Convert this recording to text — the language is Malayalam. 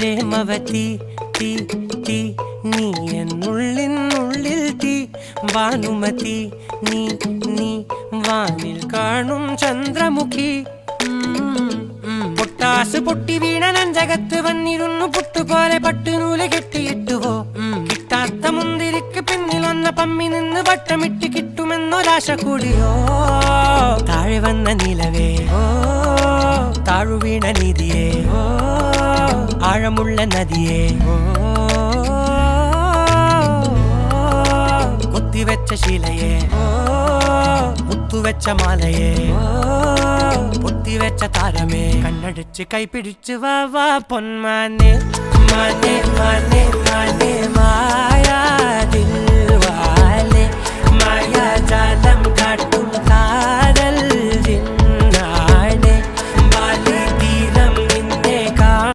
പ്രേമവതി തീ തീ നീ എന്നുള്ളിനുള്ളിൽ തീ ഭാനുമതി നീ നീ വാനിൽ കാണും ചന്ദ്രമുഖി പൊട്ടാസ് പൊട്ടി വീണ നെഞ്ചകത്ത് വന്നിരുന്നു പുട്ടുപോലെ പട്ടുനൂല് കെട്ടിയിട്ടുവോ കിട്ടാത്ത മുന്തിരിക്ക് പിന്നിലൊന്ന പമ്മി നിന്ന് വട്ടമിട്ട് കിട്ടുമെന്നൊരാശ കൂടിയോ താഴെ വന്ന നിലവേ താഴു വീണ നിധിയേ ആഴമുള്ള നദിയേ കൊത്തിവെച്ച ശിലയേ മുത്തുവെച്ച മാലയേ പൊത്തിവെച്ച താരമേ കണ്ണടിച്ച് കൈപിടിച്ച് വാ വാ പൊന്മാനെ മാനെ മാനെ മാനെ മായാ ദിൽവാലെ മായാ ജാലം